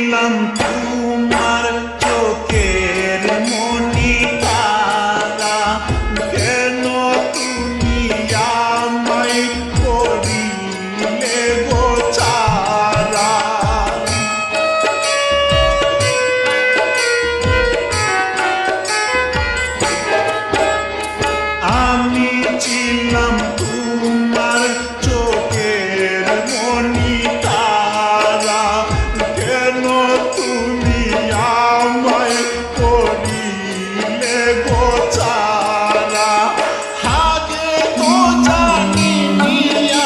ছিলাম তোমার চোখের মনি তারা, কেন তুমি আমায় করিলে গো ছাড়া। আমি ছিলাম তোমার চোখের মনি তারা, কেন তুমি আমায় করিলে গো ছাড়া। আগে তো জানিনি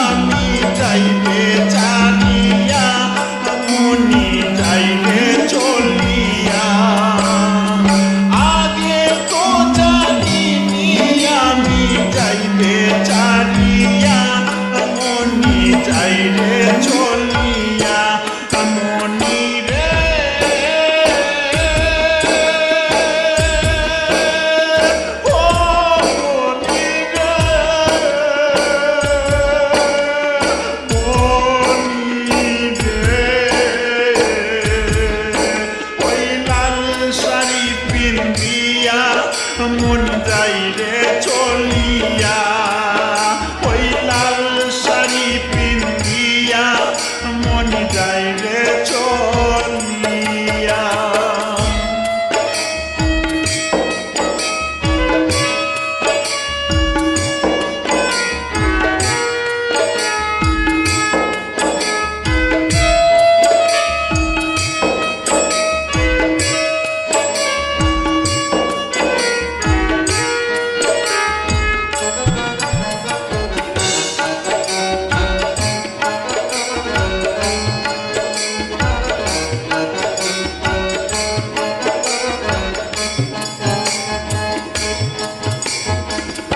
আমি যাইবে জানিয়া, মনি যাইবে চলিয়া। আগে তো জানিনি আমি যাইবে জানিয়া, মনি যাইবে চলিয়া। মনি রে ও মনি রে, মনি রে, ওই লাল শাড়ি পিন্দিয়া মন যাইরে চলিয়া। ওই লাল শাড়ি পিন্দিয়া মন যাইরে চলিয়া।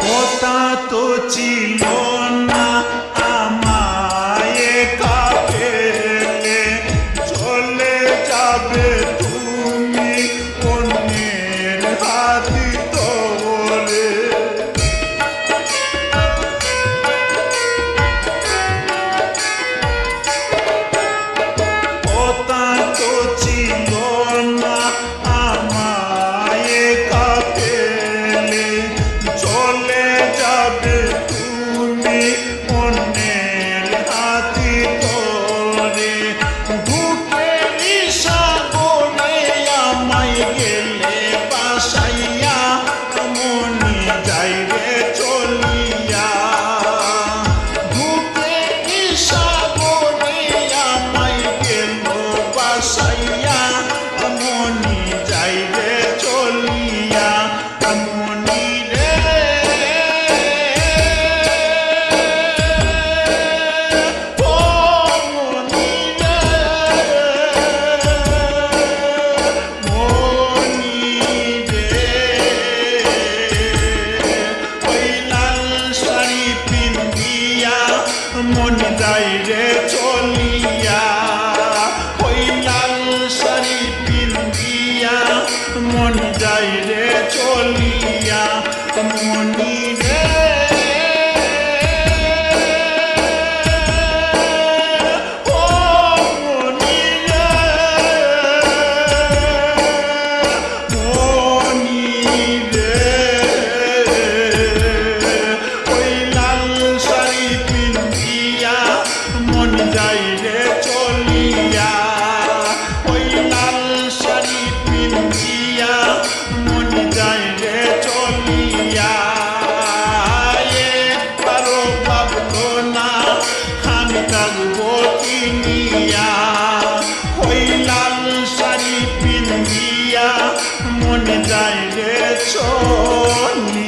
কথা তো ছিল না আমায় একা ফেলে, চলে যাবে তুমি অন্যের হাত ধরে। কথা তো ছিল না আমায় একা ফেলে, চলে যাবে তুমি অন্যের হাতে ধরে। বুকের সাগরে আমায় গেলে বাসাইয়া, মনি যাইবে চলিয়া। বুকের সাগরে আমায় গেল বাসাইয়া, মনি যাইবে চলিয়া। মনি রে ও মনি রে, মনি রে, ওই লাল শাড়ি পিন্দিয়া মন যাইরে চলিয়া। ওই লাল শাড়ি পিন্দিয়া মন যাইরে চলিয়া। মনি রে ও মনি রে, মনি রে, ওই লাল শাড়ি পিন্দিয়া মন যাইরে চলিয়া। ওই লাল শাড়ি পিন্দিয়া মন যাইরে চলিয়া। একবারও ভাবলো না আমি থাকবো কিনিয়া। ওই লাল শাড়ি পিন্দিয়া মন যাইরে চলিয়া।